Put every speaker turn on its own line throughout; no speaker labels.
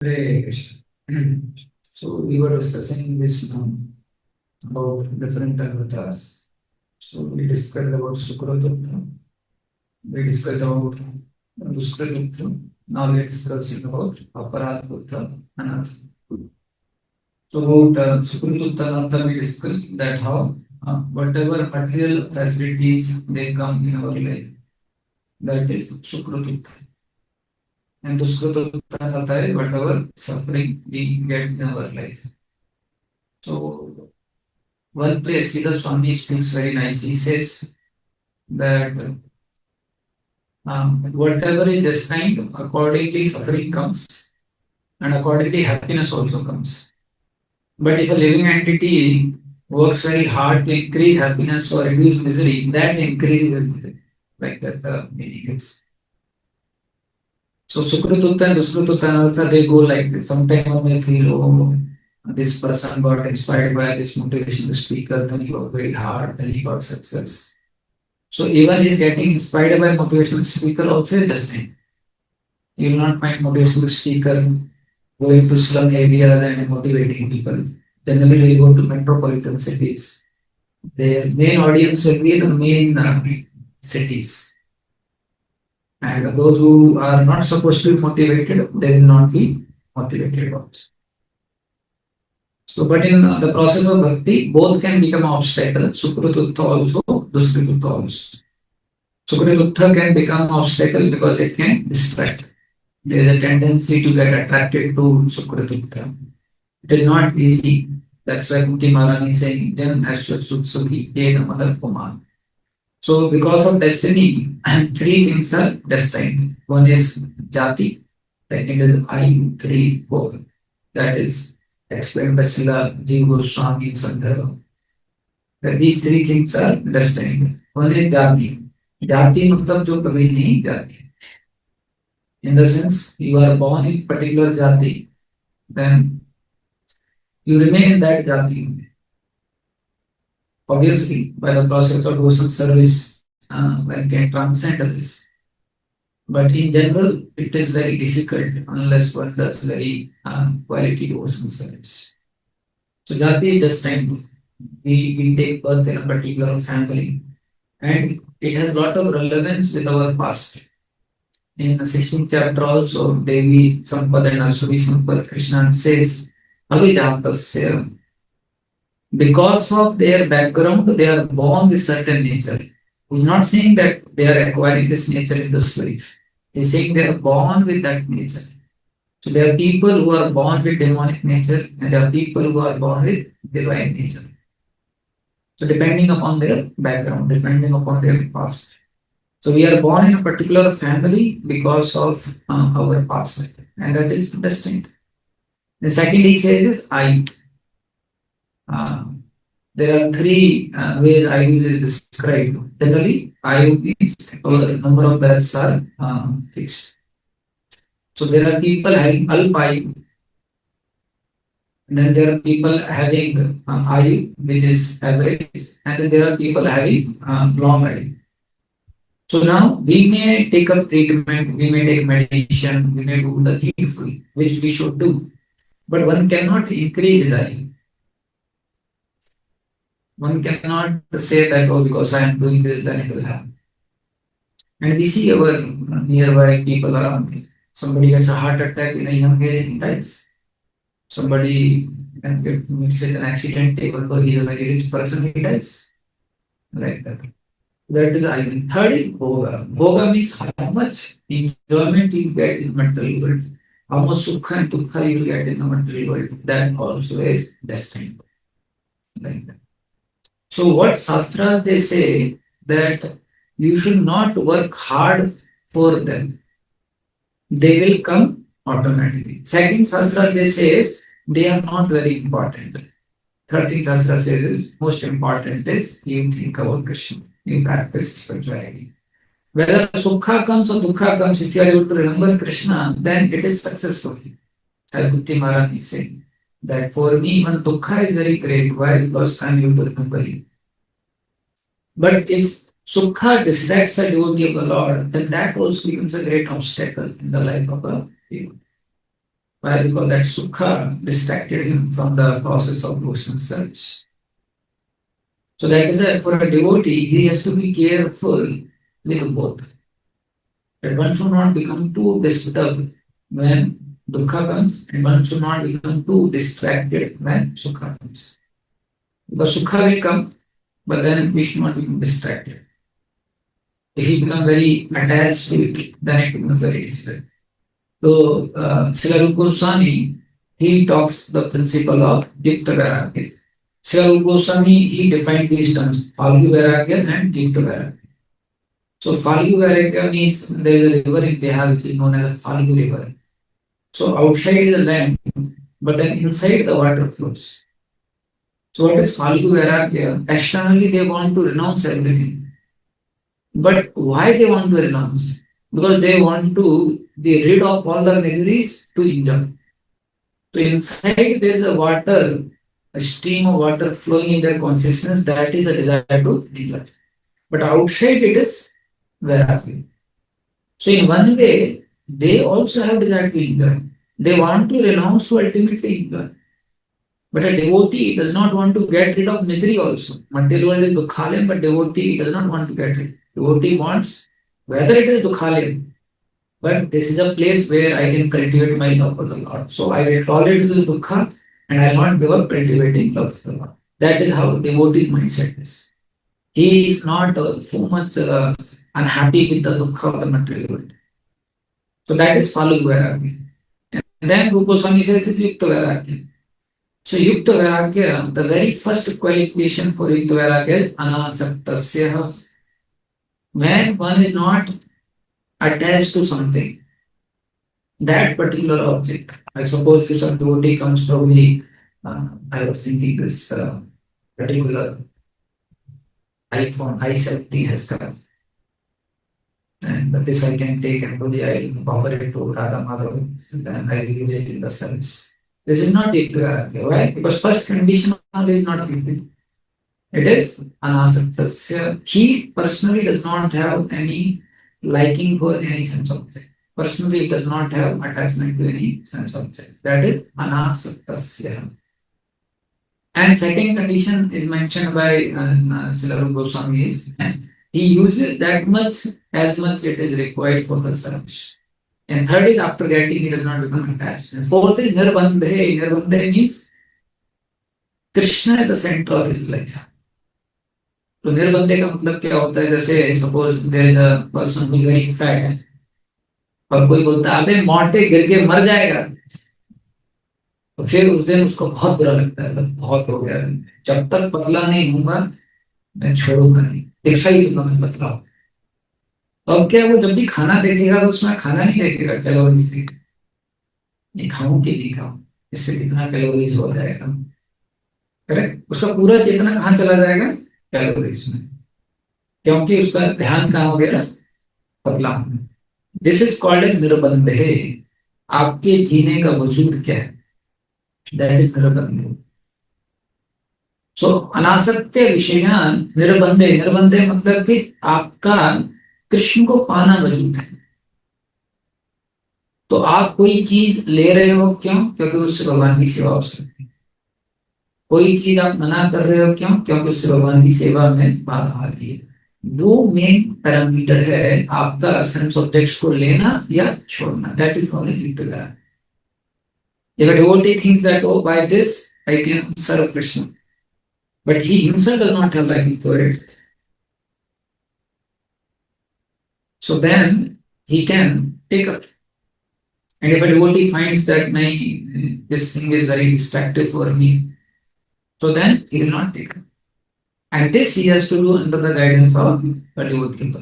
Hare Krishna. So we were discussing this about different avatars. So we discussed about Sukradutta, we discussed about Duskradutta, now we are discussing about Aparadutta and Anartha. So about Sukradutta and Anartha, we discussed that how whatever material facilities they come in our life, that is Sukradutta. And Duskradutta and Anartha is whatever suffering we get in our life. So one place Sridhar Swami speaks very nice. He says that whatever is destined, accordingly suffering comes, and accordingly happiness also comes. But if a living entity works very hard to increase happiness or reduce misery, that increases misery. Like that the meaning is. So Sukritutta and Duskritutta also they go like this. Sometimes one may feel, oh, this person got inspired by this motivational speaker, then he worked very hard, then he got success. So even he's getting inspired by motivational speaker also is the same. You will not find motivational speaker going to slum areas and motivating people. Generally, they go to metropolitan cities. Their main audience will be the main cities. And those who are not supposed to be motivated, they will not be motivated also. So, but in the process of bhakti, both can become obstacle. Sukritutta also, Duskritutta also. Sukritutta can become obstacle because it can distract. There is a tendency to get attracted to Sukritutta. It is not easy. That's why Kunti Maharani is saying, Jan Ashwa Suksuki, Ena Madar Kumar. So, because of destiny, three things are destined. One is Jati, second is I, three, four. That is explained by Srila Jiva Goswami in Sandhara. That these three things are destined. One is Jati. Jati मतलब जो कभी नहीं जाती. In the sense, you are born in particular jati, then you remain in that jati. Obviously, by the process of devotional service, one can transcend this. But in general, it is very difficult unless one does very quality devotional service. So jati is just time. We take birth in a particular family, and it has a lot of relevance with our past. In the 16th chapter also, Devi Sampada and Asuri Sampada, Krishna says, Avijatasya. Because of their background, they are born with certain nature. He's not saying that they are acquiring this nature in this life. He's saying they are born with that nature. So there are people who are born with demonic nature, and there are people who are born with divine nature. So depending upon their background, depending upon their past. So we are born in a particular family because of our past, and that is destined. The second he says is I. Uh, there are three ways Ayu is described. Generally, Ayu is our number of births are fixed. So there are people having Alpayu, and then there are people having Ayu, which is average, and then there are people having long Ayu. So now we may take up treatment, we may take medication, we may do the needful, which we should do. But one cannot increase his Ayu. One cannot say that, oh, because I am doing this, then it will happen. And we see our nearby people around. Somebody gets a heart attack in a young age, he dies. Somebody can get an accident, even though he is a very rich person, he dies. Like that. That is I. Third is Bhoga. Bhoga means how much enjoyment you get in material world, how much sukha and dukha you get in the material world. That also is destined. Like that. So what Shastras they say that you should not work hard for them. They will come automatically. Second Shastra they says they are not very important. Third thing Shastra says is most important is you think about Krishna. You practice spirituality. Whether Sukha comes or Dukha comes, if you are able to remember Krishna, then it is successful. As Gutti Maharaj is saying, that for me, even Dukha is very great. Why? Because I am able to remember him. But if Sukha distracts a devotee of the Lord, then that also becomes a great obstacle in the life of a devotee. Why? Because that sukha distracted him from the process of devotional service. So that is a, for a devotee, he has to be careful with both. That one should not become too disturbed when dukkha comes, and one should not become too distracted when sukha comes. Because sukha will come, but then we should not become distracted. If we become very attached to it, then it becomes very difficult. So, Srila Rupa Goswami, he talks the principle of Yukta Vairagya. Srila Rupa Goswami, he defined these terms, Phalgu Vairagya and Yukta Vairagya. So, Phalgu Vairagya means there is a river in Bihar which is known as the Phalgu River. So, outside is the land, but then inside the water flows. So, what is Phalgu Vairagya? Externally, they want to renounce everything. But why they want to renounce? Because they want to be rid of all the miseries to enjoy. So inside there is a water, a stream of water flowing in their consciousness, that is a desire to enjoy. But outside it is vairagya. So in one way, they also have desire to enjoy. They want to renounce to ultimately enjoy. But a devotee does not want to get rid of misery also. Material world is dukhalayam, but devotee does not want to get rid. Devotee wants, whether it is dukhalayam, but this is a place where I can cultivate my love for the Lord. So I will tolerate the dukkha and I will not give up cultivating love for the Lord. That is how devotee mindset is. He is not so much unhappy with the dukkha of the material world. So that is follow vairagya. And then Rupa Goswami says it's yukta vairagya. So yukta vairagya, the very first qualification for yukta vairagya is anasaktasya. When one is not attached to something, that particular object. I suppose if some devotee comes from the, I was thinking this particular iPhone i17 has come, and this I can take and I offer it to Radha Madhav, and then I will use it in the service. This is not it. Why? Because first condition is not fulfilled. It is anasaktasya. He personally does not have any liking for any sense object. Personally, it does not have attachment to any sense object. That is anasaktasya. And second condition is mentioned by Srila Goswami is he uses that much as much it is required for the service. And third is after getting he does not become attached. And fourth is nirbandhe. Nirbandhe means Krishna at the center of his life. तो निर्बंधे का मतलब क्या होता है जैसे suppose there is a person who very fat है और कोई बोलता है अबे मोटे गिर के मर जाएगा तो फिर उस दिन उसको बहुत बुरा लगता है बहुत हो गया जब तक पतला नहीं होगा मैं छोड़ूंगा नहीं देखा ही दूंगा मैं पतला हूं तो अब क्या वो जब भी खाना देखेगा तो उसमें खाना नहीं देखेगा कैलोरीज नहीं खाऊं कि नहीं खाऊं इससे कितना कैलोरीज हो जाएगा करेक्ट उसका पूरा चेतना कहाँ चला जाएगा कैलोरीज में क्योंकि उसका ध्यान कहाँ हो गया पतला होना दिस इज कॉल्ड एज निर्बंध है आपके जीने का वजूद क्या है दैट इज निर्बंध सो अनासक्त्य विषयान निर्बंधे निर्बंधे मतलब कि आपका कृष्ण को पाना वजूद है तो आप कोई चीज ले रहे हो क्यों क्योंकि उससे भगवान की सेवा हो सकती है कोई चीज आप मना कर रहे हो क्यों क्योंकि उससे भगवान की सेवा में बाधा आ रही है दो मेन पैरामीटर है आपका सेंस ऑब्जेक्ट्स को लेना या छोड़ना that is only together if a devotee thinks that oh by this I can serve Krishna but he himself does not have liking for it so then he can take up and if a devotee finds that this thing is very distractive for me so then he will not take up and this he has to do under the guidance of a devotee.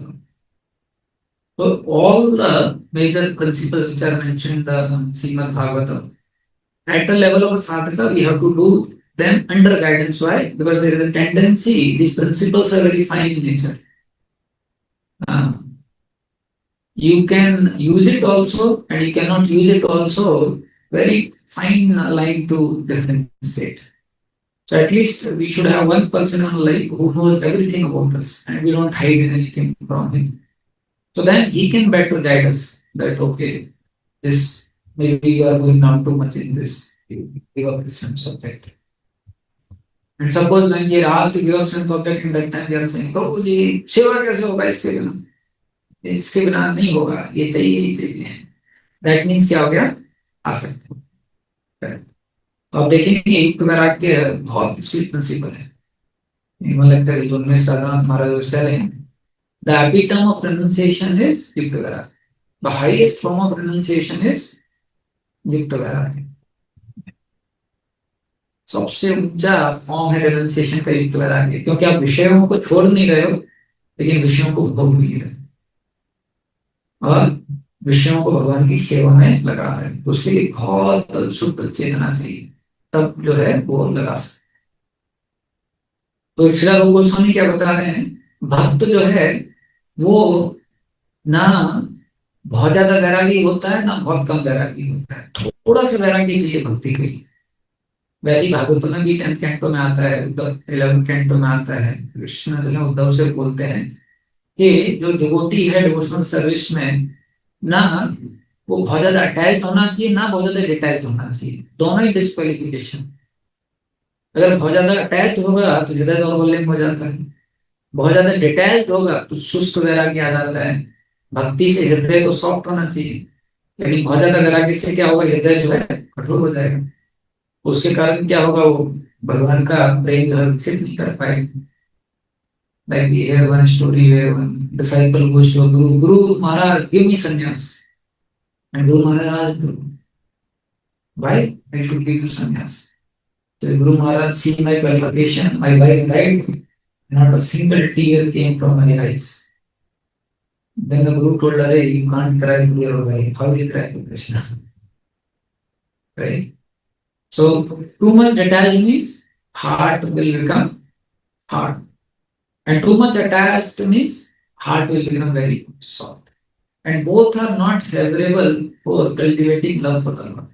So all the major principles which are mentioned in the Srimad Bhagavatam, at the level of a sadhaka, we have to do them under guidance. Why? Because there is a tendency, these principles are very fine in nature. You can use it also, and you cannot use it also. Very fine line to differentiate. So at least we should have one person in life who knows everything about us, and we don't hide anything from him. So then he can better guide us that okay, this maybe you are going now too much in this, you give up this sense object. And suppose when you are asked to give up sense object, in that time you are saying, प्रभु जी सेवा कैसे होगा इसके बिना नहीं होगा, ये चाहिए ये चाहिए. दैट मीन्स क्या हो गया, आसक्ति. तो आप देखेंगे एक वैराग्य बहुत स्वीट प्रिंसिपल है. मुझे लगता है जो उनमें सारा हमारा विषय है. The epitome of renunciation is yukta vairagya. The highest form of renunciation is yukta vairagya. सबसे ऊंचा फॉर्म है रेनुंसिएशन का युक्त वैराग्य, क्योंकि आप विषयों को छोड़ नहीं रहे हो, लेकिन विषयों को भोग भी रहे हो और विषयों को भगवान की सेवा में लगा रहे हैं. उसके लिए बहुत शुद्ध चेतना चाहिए, तब जो है वो लगा सकते. तो श्रील रूप गोस्वामी क्या बता रहे हैं, भक्त जो है वो ना बहुत ज्यादा वैरागी होता है ना बहुत कम वैरागी होता है, थोड़ा सा वैरागी चाहिए भक्ति के लिए. वैसे ही भागवत में भी 10th कैंटो में आता है, 11th कैंटो में आता है, कृष्ण जो है उद्धव से बोलते हैं कि जो डिवोटी है डिवोशनल सर्विस में ना वो बहुत ज्यादा अटैच होना चाहिए ना बहुत ज्यादा डिटैच होना चाहिए, दोनों ही डिस्क्वालिफिकेशन. अगर बहुत ज्यादा अटैच होगा तो हृदय दौर्बल्य हो जाता है, बहुत ज्यादा डिटैच होगा तो सुस्त वैराग्य आ जाता है. भक्ति से हृदय तो सॉफ्ट होना चाहिए, लेकिन बहुत ज्यादा वैराग्य से क्या होगा, हृदय जो है कठोर हो जाएगा. उसके कारण क्या होगा, वो भगवान का प्रेम जो है विकसित नहीं कर पाएगा. Like we hear one story where one disciple goes to a Guru, Guru Maharaj, give me sannyas. And Guru Maharaj, why I should give you sannyas? So Guru Maharaj, see my qualification, my wife died, not a single tear came from my eyes. Then the Guru told her, hey, you can't cry for your wife. How will you cry for Krishna? Right? So too much detachment means heart will become hard. And too much attached means heart will become very soft. And both are not favorable for cultivating love for the Lord.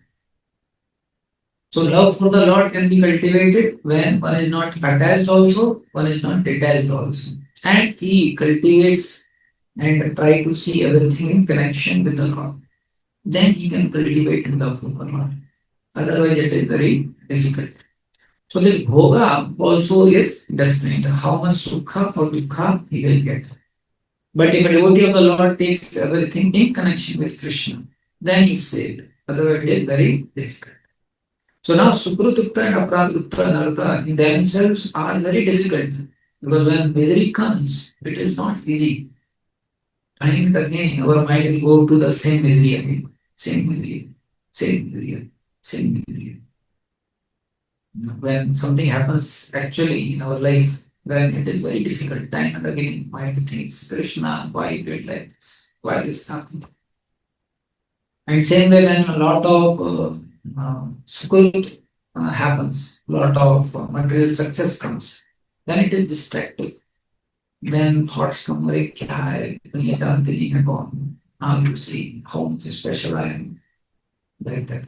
So love for the Lord can be cultivated when one is not attached also, one is not detached also. And he cultivates and try to see everything in connection with the Lord. Then he can cultivate love for the Lord. Otherwise it is very difficult. So this bhoga also is destined. How much sukha or dukha he will get. But if a devotee of the Lord takes everything in connection with Krishna, then he is saved. Otherwise it is very difficult. So now Sukrututta and Apradutta and Anartha in themselves are very difficult. Because when misery comes, it is not easy. Time and again our mind will go to the same misery again. Same misery, same misery, same misery. When something happens actually in our life, then it is very difficult. Time and again, mind thinks, Krishna, why you did like this? Why this happened? And same way when a lot of sukrut happens, a lot of material success comes, then it is distracting. Then thoughts come like, kya hai, duniya jaante nahi hai kaun. Now you see how much special I am, like that.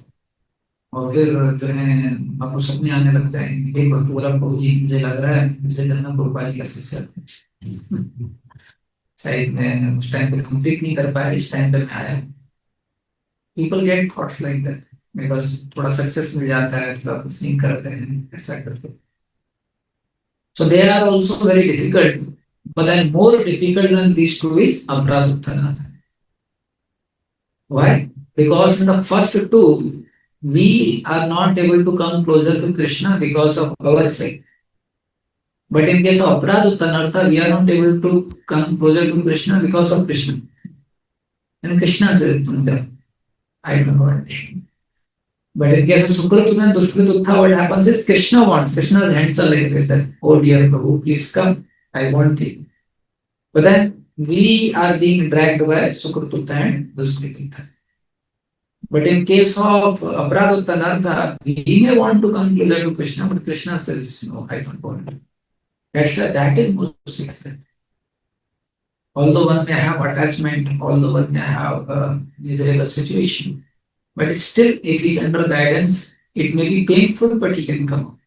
और फिर जो है आपको सपने आने लग जाएंगे, एक वक्त बोला प्रभु जी मुझे लग रहा है मुझे जनना प्रभुपाद जी का शिष्य शायद मैं उस टाइम पे कंप्लीट नहीं कर पाया, इस टाइम पे आया. People get thoughts like that because थोड़ा सक्सेस मिल जाता है तो आप सिंग करते हैं ऐसा करते. So they are also very difficult, but then more difficult than this two is अपराध. Why? Because in the first two we are not able to come closer to Krishna because of our sake. But in case of Apraduttanartha, we are not able to come closer to Krishna because of Krishna. And Krishna says, I don't know what. But in case of Sukritutta and Dushkritutta, what happens is Krishna wants, Krishna's hands are like this, that, oh dear Prabhu, please come, I want you. But then we are being dragged by Sukritutta and Dushkritutta. But in case of Apraduttanartha, we may want to come closer to Krishna, but Krishna says, no, I don't want to. That is most difficult. Although one may have attachment, although one may have a miserable situation, but still, if he's under guidance, it may be painful, but he can come up.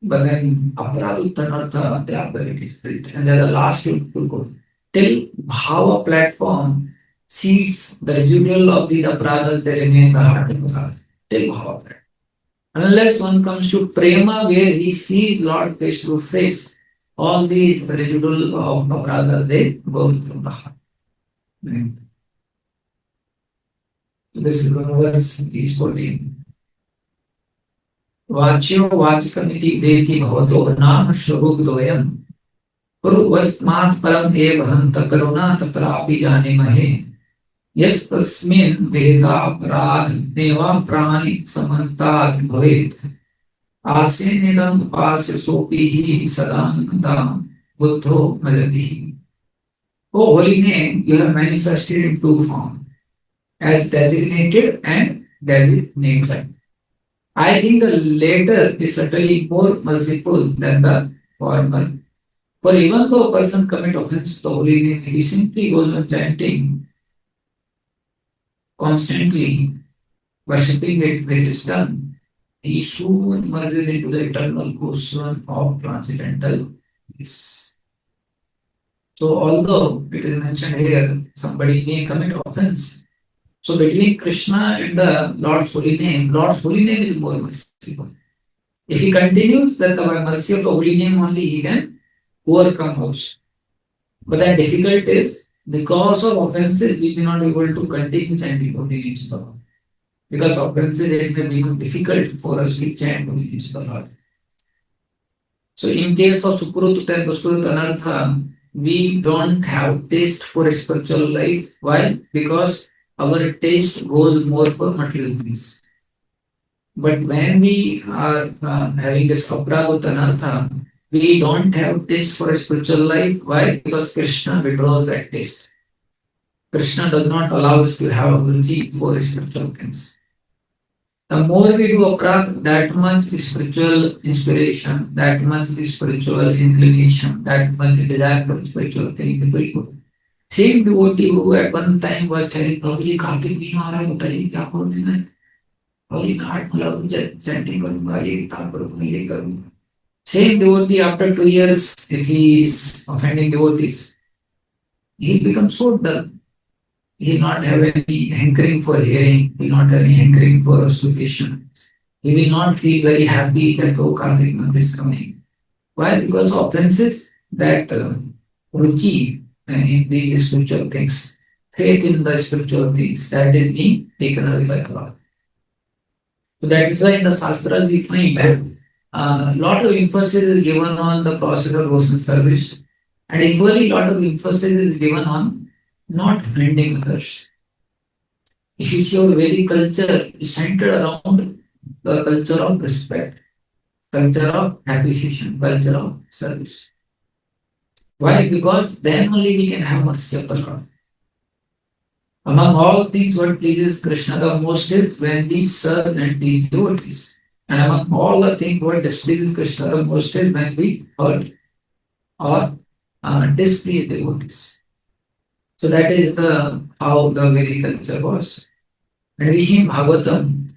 But then Apraduttanartha, they are very difficult. And they're the last two to go. Till Bhava platform, seeds, the residual of these aparadhas, they remain in the heart of the heart. Till how? Unless one comes to prema, where he sees Lord face to face, all these residual of aparadhas, they go from the heart. Mm. This is one verse, is 14. वाच्यो वाचकमिति देति भवतो नाम स्वरूपद्वयम् कुरुवस्मात् परम् एव हन्त करुणा तत्रापि जानीमहे यस्तस्मिन् वेदापराधेवा प्राणि समन्तात् भवेत् आसेनिदम् उपास्यतोऽपि हि सदानन्दं बुद्धो मदतिः. O holy name, you have manifested in two forms, as designated and designated. I think the latter is certainly more merciful than the former. For even though a person commit offense to the holy name, he simply goes on chanting constantly, worshipping it with his tongue. He soon merges into the eternal ocean of transcendental bliss. So, although it is mentioned here, somebody may commit offense. So, between Krishna and the Lord's holy name is more merciful. If he continues, then the mercy of the holy name only he can overcome also. But the difficult is because of offenses, we may not be able to continue chanting holy names of the Lord. Because offenses, it may become difficult for us to chant holy names of the Lord. So in case of Sukrut and Praskrut Anartha, we don't have taste for a spiritual life. Why? Because our taste goes more for material things. But when we are having this Aprabhut Anartha, we don't have taste for a spiritual life. Why? Because Krishna withdraws that taste. Krishna does not allow us to have ability for spiritual things. The more we do aparadh, that much spiritual inspiration, that much spiritual inclination, that much desire for spiritual things will go. Same devotee who at one time was telling Prabhuji, Kartik नहीं आ रहा है बताइए क्या करूँ मैं और ये आठ मतलब chanting करूँगा ये किताब करूँगा ये करूँगा. Same devotee after 2 years, if he is offending devotees, he becomes so dull. He will not have any hankering for hearing, he will not have any hankering for association. He will not feel very happy that, oh, Kartik month is coming. Why? Because offenses that ruchi in these spiritual things, faith in the spiritual things, that is being taken away by God. So that is why in the Shastras we find that a lot of emphasis is given on the process of devotional service, and equally lot of emphasis is given on not offending others. If you see our Vedic culture is centered around the culture of respect, culture of appreciation, culture of service. Why? Because then only we can have mercy of the Lord. Among all things, what pleases Krishna the most is when we serve and teach devotees. And among all the things, what displeases Krishna the most is when we hurt or displease devotees. So that is the how the Vedic culture was. And we see in Bhagavatam,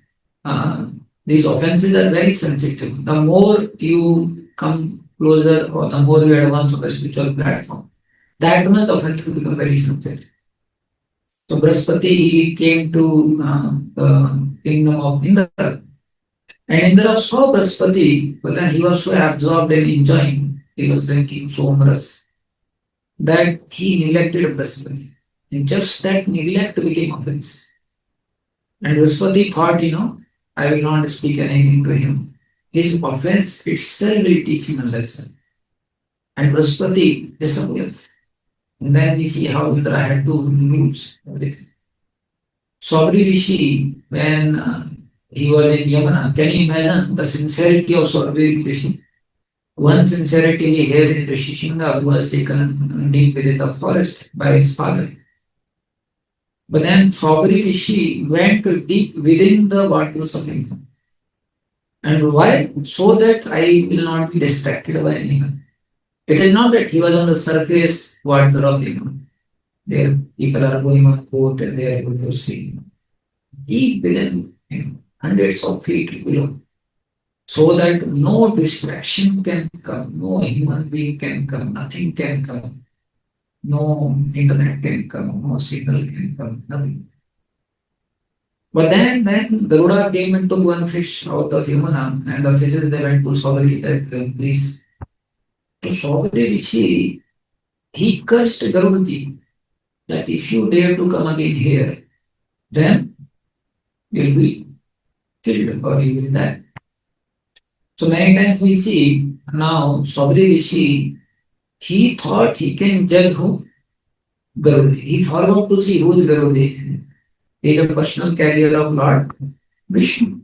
these offenses are very sensitive. The more you come closer or the more you advance on the spiritual platform, that much offense will become very sensitive. So Brahaspati he came to the kingdom of Indra. And Indra saw Brahaspati, but then he was so absorbed in enjoying, he was drinking so much that he neglected Brahaspati. And just that neglect became offense. And Brahaspati thought, I will not speak anything to him. His offense itself will teach him a lesson. And Brahaspati disappeared. And then we see how Indra had to lose everything. Sabri Rishi, when he was in Yamuna, can you imagine the sincerity of Sabri Rishi? One sincerity we hear in Rishishinga, who was taken deep within the forest by his father. But then Sabri Rishi went deep within the waters of Yamuna. And why? So that I will not be distracted by anyone. It is not that he was on the surface water of there people are going on boat and they are going to see. Deep within hundreds of feet below. So that no distraction can come, no human being can come, nothing can come. no internet can come, no signal can come, nothing. But then Garuda came and took one fish out of Yamuna, and the fishes they went to Saubari that please. To Saubari Rishi, he cursed Garudaji that if you dare to come again here, then you'll be killed or you will die. So many times we see now Saubari Rishi, he thought he can judge who? Garuda. He forgot to see who is Garuda. He is a personal carrier of Lord Vishnu.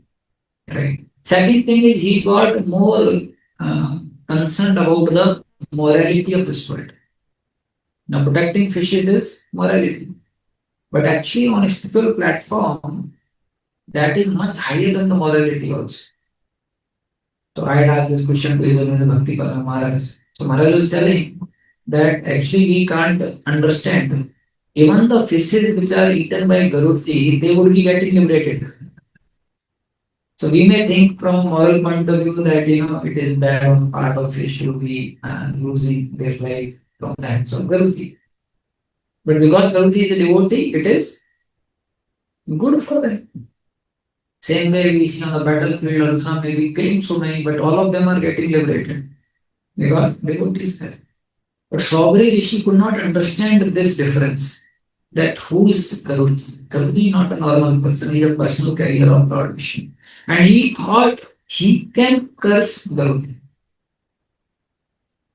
Right. Second thing is he got more uh, concerned about the morality of this world. Now, protecting fishes is morality, but actually on a spiritual platform, that is much higher than the morality also. So I had asked this question to even Bhakti Maharaj. So Maharaj was telling that actually we can't understand. Even the fishes which are eaten by Garuti, they would be getting liberated. So we may think from moral point of view that it is bad on part of fish to be losing their life from the hands of Garuti. But because Garuti is a devotee, it is good for them. Same way we see on the battlefield, Arjuna may be killing so many, but all of them are getting liberated. Because devotees there. But Saubari Rishi could not understand this difference. That who is Garuti? Garuti not a normal person, he is a personal carrier of Lord Vishnu. And he thought he can curse Garuti.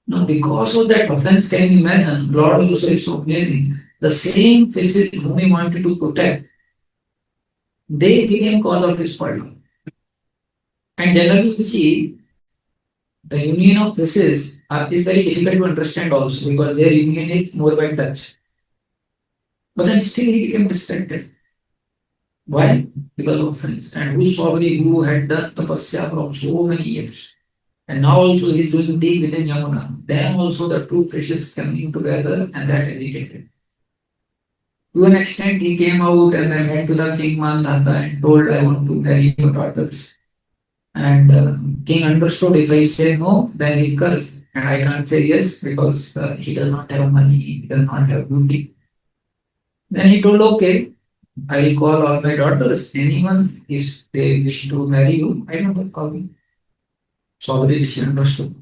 Now, because of that offense, can you imagine? Lord also is so amazing. The same faces whom he wanted to protect, they became cause of his fall. And generally, you see, the union of faces is very difficult to understand also because their union is more by touch. But then still he became distracted. Why? Because of offense. And who saw the who had done tapasya from so many years. And now also he is doing tea within Yamuna. Then also the two fishes coming together and that agitated. To an extent, he came out and then went to the king Mandata and told, I want to marry your daughters. And king understood if I say no, then he'll curse. And I can't say yes because he does not have money, he does not have beauty. Then he told, okay, I will call all my daughters. Anyone, if they wish to marry you, I don't know, call me. Saubari Rishi understood.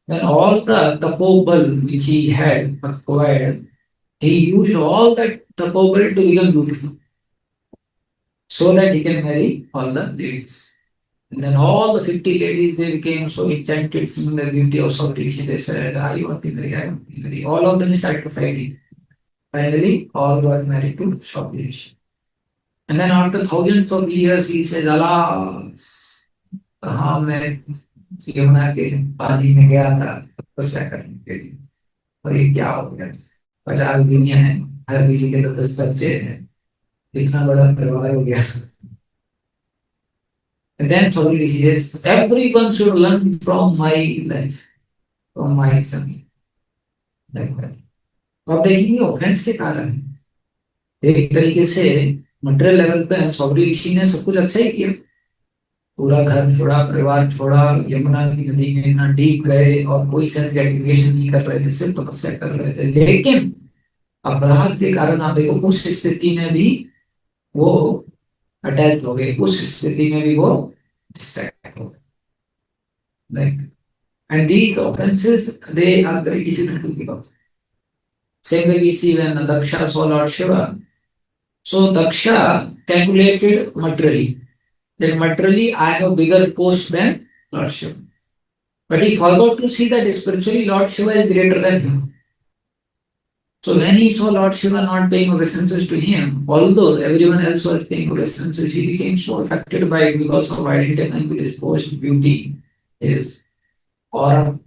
Then all the tapobal which he had acquired, he used all that tapobal to become beautiful so that he can marry all the ladies. And then all the 50 ladies, they became so enchanted seeing the beauty of Saudi. They said, I want to marry, I want to marry. All of them started fighting. Finally, all got married to Saudi. And then after thousands of years, he said, alas, कहाँ मैं यमुना के पानी में गया था तपस्या करने के लिए और ये क्या हो गया 50 दुनिया है हर बीवी के तो 10 बच्चे हैं इतना बड़ा परिवार हो गया. And then Saudi says, everyone should learn from my life, from my example. Like that. अब देखिए ऑफेंस के कारण एक तरीके से मटेरियल लेवल पे सौरी ऋषि ने सब कुछ अच्छा ही किया. पूरा घर छोड़ा, परिवार छोड़ा, यमुना की नदी में इतना डीप गए और कोई सेंस ग्रेटिफिकेशन नहीं कर रहे थे, सिर्फ तपस्या कर रहे थे. लेकिन अपराध के कारण आप देखो उस स्थिति में भी वो अटैच हो गए, उस स्थिति में भी वो डिस्ट्रैक्ट हो गए. And these offenses, they are very difficult to give up. Same way we see when Daksha saw Lord Shiva. So Daksha calculated materially. That materially I have bigger post than Lord Shiva. But he forgot to see that spiritually Lord Shiva is greater than him. So when he saw Lord Shiva not paying obeisances to him, although everyone else was paying obeisances, he became so affected by it because of identifying with his post, beauty, his aura.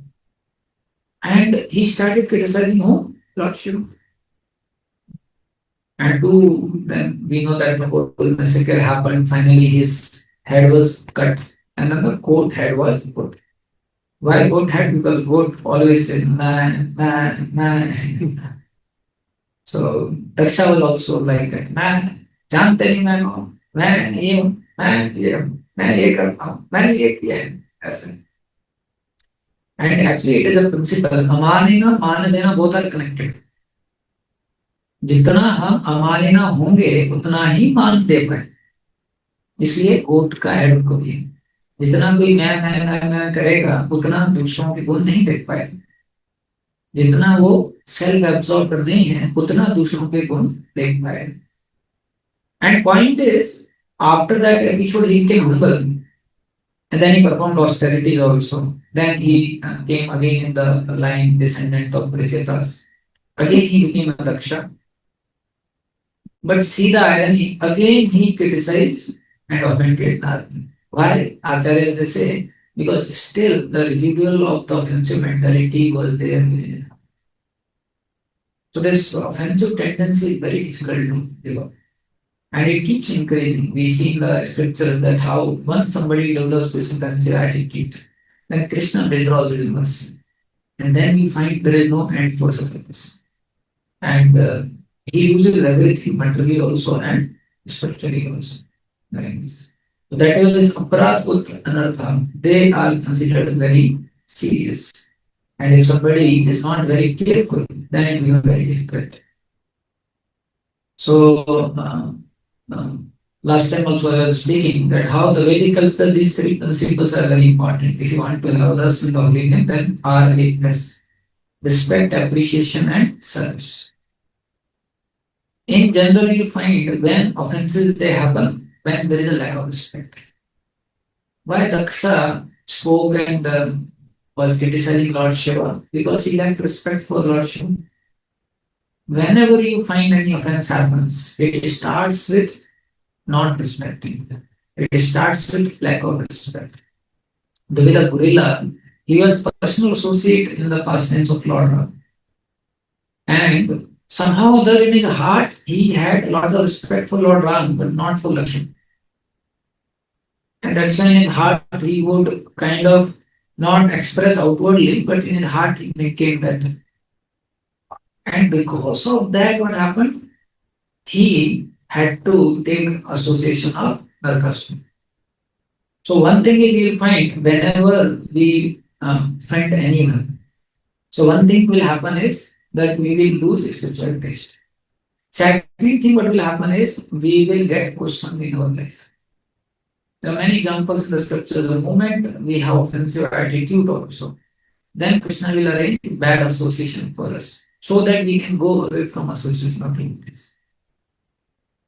And he started criticizing who? Lord Shiva. And two, then we know that the whole massacre happened. Finally, his head was cut, and then the goat head was put. Why goat head? Because goat always said man, man, man. So Daksha was also like that. Man, जानते नहीं मैं कौन? मैं ये हूँ, मैं ये करता हूँ, मैंने ये किया है, ऐसे. And actually, it is a principle. Aman and man देना both are connected. जितना हम अमायना होंगे उतना ही मान दे पाए, इसलिए गोट का हेड को भी जितना कोई मैं करेगा उतना दूसरों के गुण नहीं देख पाएगा, जितना वो सेल्फ एब्सॉर्ब कर रही है उतना दूसरों के गुण देख पाएगा. And point is, after that episode, he became humble, and then he performed austerities also. Then he came again in the line descendant of Prachetas. Again, he became a Daksha. But see the irony, again he criticized and offended Narada. Why? Acharya they say, because still the residual of the offensive mentality was there. So this offensive tendency is very difficult to give up. And it keeps increasing. We see in the scriptures that how once somebody develops this offensive attitude, then Krishna withdraws his mercy. And then we find there is no end for such a person. And he loses everything, materially also and spiritually also. Like this. So that is this aparat with anartha. They are considered very serious. And if somebody is not very careful, then it becomes very difficult. So last time also I was speaking that how the Vedic culture, these three principles are very important. If you want to have rasa in the then R-A-S, respect, appreciation, and service. In general, you find when offenses they happen, when there is a lack of respect. Why Daksha spoke and was criticizing Lord Shiva? Because he lacked respect for Lord Shiva. Whenever you find any offense happens, it starts with not respecting them. It starts with lack of respect. Devila Gorilla, he was personal associate in the past tense of Lord Ram. And somehow there in his heart, he had a lot of respect for Lord Ram, but not for Lakshmi. And that's why in his heart, he would kind of not express outwardly, but in his heart, he maintained that. And because of that, what happened? He had to take association of Narkasura. So one thing is you'll find whenever we find anyone, so one thing will happen is that we will lose spiritual taste. Second thing what will happen is we will get questioned in our life. There are many examples in the scriptures. The moment we have offensive attitude also, then Krishna will arrange bad association for us so that we can go away from association of this.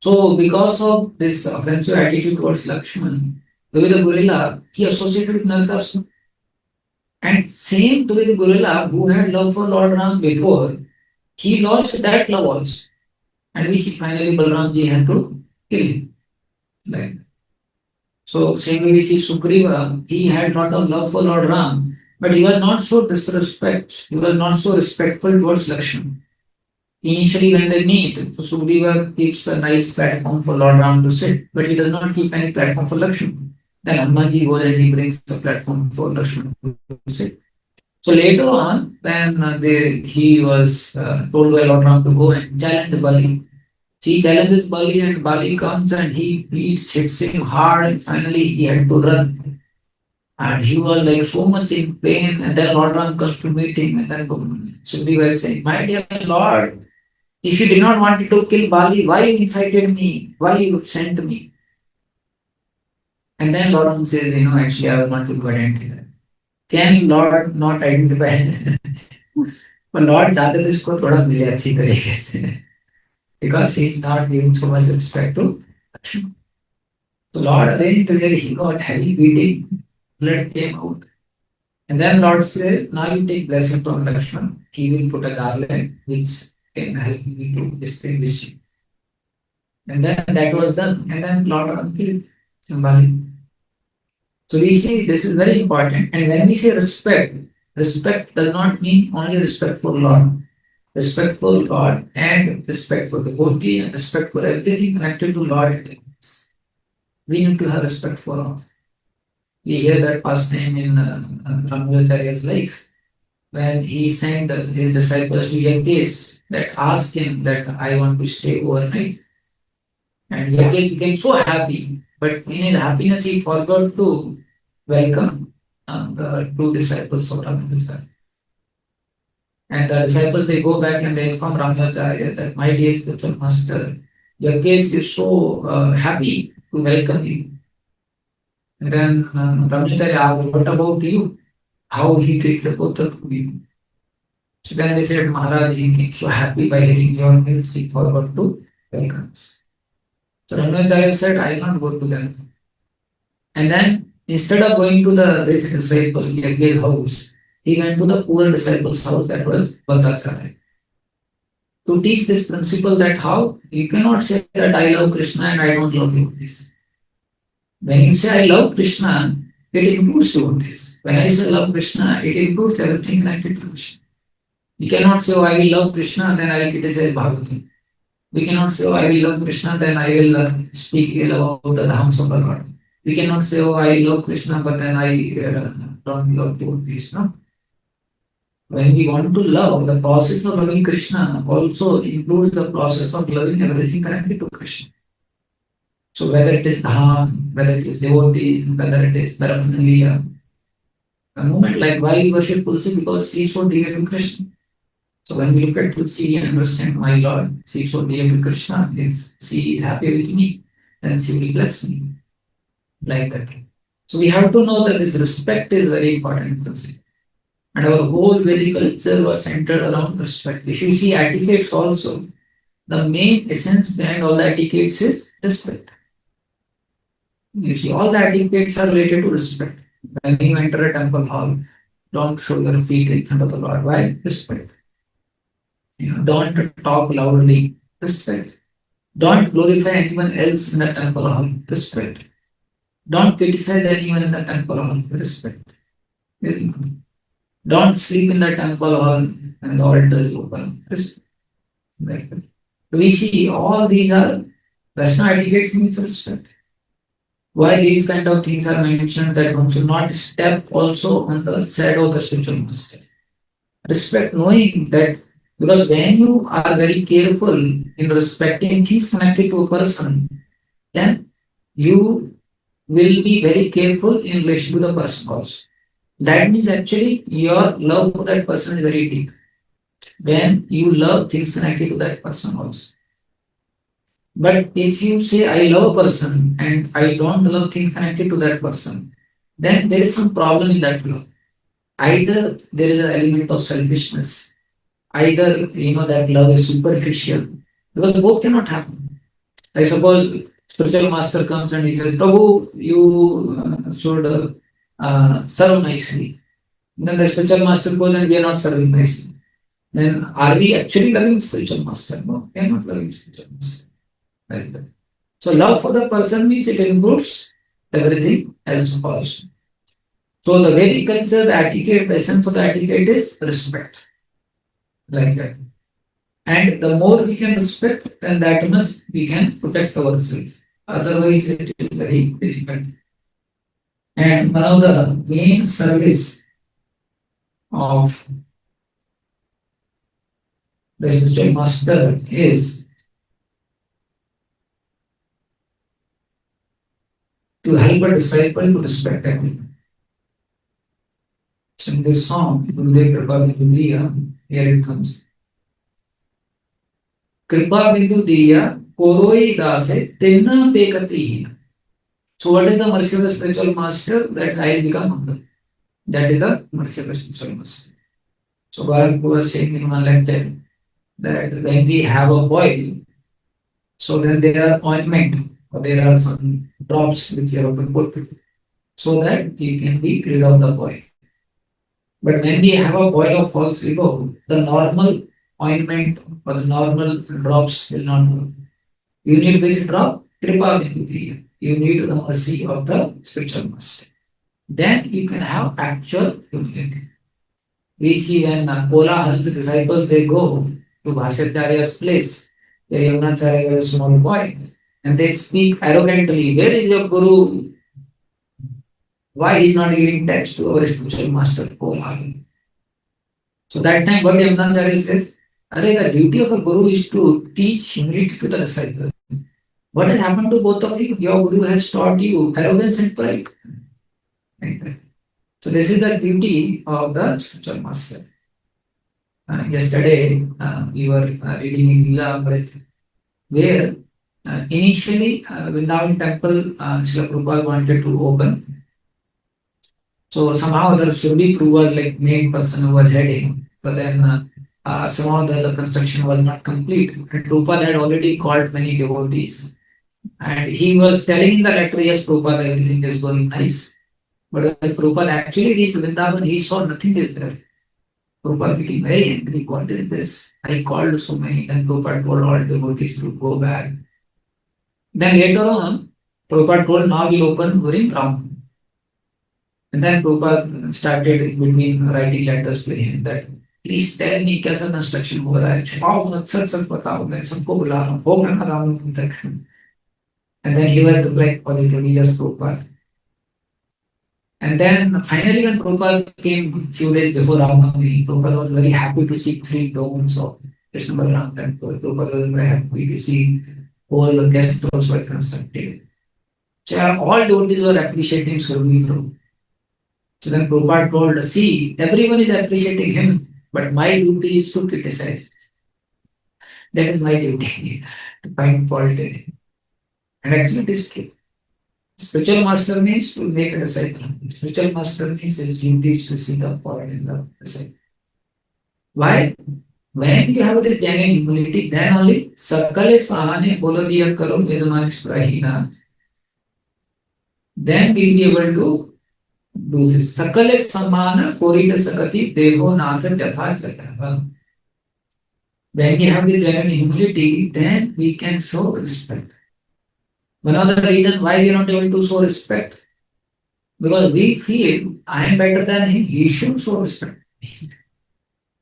So because of this offensive attitude towards Lakshman, with the gorilla, he associated with Narakasura. And same to the gorilla who had love for Lord Ram before, he lost that love also. And we see finally Balramji had to kill him. Right. So same way we see Sugriva, he had lot of love for Lord Ram, but he was not so disrespect, he was not so respectful towards Lakshman. Initially when they meet, so Sugriva keeps a nice platform for Lord Ram to sit, but he does not keep any platform for Lakshman. Then Hanumanji goes and he brings a platform for Lakshman to sit. So later on, when he was told by Lord Ram to go and challenge Bali, he challenges Bali and Bali comes and he beats, hits him hard and finally he had to run. And he was like so much in pain and then Lord Ram comes to meet him and then Sugriva was saying, my dear Lord, if you did not want to kill Bali, why you incited me? Why you sent me? And then Lord Ram says, actually I was not able to identify. Can Lord not identify? But Lord चाहते तो इसको थोड़ा मिले अच्छी तरीके से because he is not giving so much respect to Lakshman. So Lord arranged where he got heavy beating, blood came out. And then Lord said, now you take blessing from Lakshman. He will put a garland which can help me to distinguish you. And then that was done. And then Lord killed somebody. So we see this is very important. And when we say respect, respect does not mean only respect for Lord. Respect for God and respect for the devotee and respect for everything connected to Lord and goodness. We need to have respect for all. We hear that past name in Ramacharya's life when he sent his disciples to Yankees that asked him that I want to stay overnight. And Yankees became so happy, but in his happiness he forgot to welcome the two disciples of Ramacharya. And the disciples, they go back and they inform Ramacharya that my dear spiritual master, your case is so happy to welcome you. And then Ramacharya asked, what about you? How he treated both of you? So then they said, Maharaj, he keeps so happy by hearing your news, he forgot to welcome us. So Ramacharya said, I will not go to them. And then instead of going to the rich disciple, Yajna's house, he went to the poor disciple's house, that was Bhattacharya, to teach this principle that how you cannot say that I love Krishna and I don't love devotees. When you say I love Krishna, it includes devotees. When I say love Krishna, it includes everything connected to Krishna. We cannot say, oh, I will love Krishna, then I will criticize Bhagavatam. We cannot say, oh, I will love Krishna, then I will speak ill about the dhams of the Lord. We cannot say, oh, I love Krishna, but then I don't love devotees. No? When we want to love, the process of loving Krishna also includes the process of loving everything connected to Krishna. So whether it is dham, whether it is devotees, whether it is paraphernalia, a moment like why we worship Tulsi because she is so dear to Krishna. So when we look at Tulsi and understand my Lord, she is so dear to Krishna, if she is happy with me, then she will bless me like that. So we have to know that this respect is very important concept. And our whole Vedic culture was centered around respect. If you see etiquettes also, the main essence behind all the etiquettes is respect. You see, all the etiquettes are related to respect. When you enter a temple hall, don't show your feet in front of the Lord. Why? Respect. Don't talk loudly. Respect. Don't glorify anyone else in the temple hall. Respect. Don't criticize anyone in the temple hall. Respect. Don't sleep in the temple hall and the altar is open. Respect. Like that. We see all these are Vaishnava etiquettes means respect. Why these kind of things are mentioned that one should not step also on the shadow of the spiritual master. Respect knowing that because when you are very careful in respecting things connected to a person, then you will be very careful in relation to the person also. That means actually your love for that person is very deep. When you love things connected to that person also. But if you say I love a person and I don't love things connected to that person, then there is some problem in that love. Either there is an element of selfishness, either that love is superficial, because both cannot happen. I suppose spiritual master comes and he says, Prabhu, you should serve nicely. Then the spiritual master goes and we are not serving nicely. Then are we actually loving spiritual master? No, we are not loving spiritual master. Right? So love for the person means it includes everything else also. So the Vedic culture, the etiquette, the essence of the etiquette is respect. Like that. And the more we can respect, then that much we can protect ourselves. Otherwise, it is very difficult. And one of the main service of the spiritual master is to help a disciple to respect everyone. So in this song, Gurudev Kripa Bindu, here it comes. Kripa Bindu Diya, Koroi Dase, Tenna Pekati. So what is the mercy of the spiritual master? That I become humble. That is the mercy of the spiritual master. So Bharat was saying in one lecture that when we have a boil, so then there are ointment or there are some drops which you have to put so that you can be rid of the boil. But when we have a boil of false ego, the normal ointment or the normal drops will not work. You need which drop? Kripa Vidya. You need the mercy of the spiritual master. Then you can have actual humility. We see when Kolahal's disciples they go to Bhasyacharya's place, where Yamunacharya was a small boy, and they speak arrogantly, where is your guru? Why he is not giving text to our spiritual master Kolahal? So that time what Yamunacharya says, Are the duty of a guru is to teach humility to the disciple. What has happened to both of you? Your guru has taught you arrogance and pride. Right? So this is the duty of the spiritual master. yesterday we were reading in Lila Amrit, where initially Vrindavan temple Srila Prabhupada wanted to open. So somehow the Surbi Prabhu was like main person who was heading, but then somehow the construction was not complete. And Prabhupada had already called many devotees. And he was telling in the letter, yes, Prabhupada, everything is going nice. But when Prabhupada actually reached Vrindavan, he saw nothing is there. Prabhupada became very angry. What is this? I called so many, and Prabhupada told all devotees to go back. Then later on, Prabhupada told, now we'll open during Ram. And then Prabhupada started in between writing letters to him that please tell me कैसा construction हो रहा है छुपाओ मत सच सच बताओ मैं सबको बुला रहा हूँ होगा ना राम तक. And then he was like positively just Prabhupada. And then finally when Prabhupada came few days before Ramnavami, Prabhupada was very happy to see three domes of Krishna Balaram temple. Prabhupada was very happy to see all the guest houses were constructed. So all devotees were appreciating Survi Prabhu. So then Prabhupada told, see, everyone is appreciating him, but my duty is to criticize. That is my duty, to find fault in him. And actually it is true. Spiritual master means to make a disciple. Spiritual master means his duty is to see the fault in the disciple. Why? When you have this genuine humility, then only Sakale Sahane Bolo Diya Karo Yajamanis Prahina. Then we'll be able to do this. Sakale Samana Korita Sakati Deho Natha Jatha Jatha. When we have the genuine humility, then we can show respect. One of the reasons why we are not able to show respect, because we feel I am better than him, he should show respect.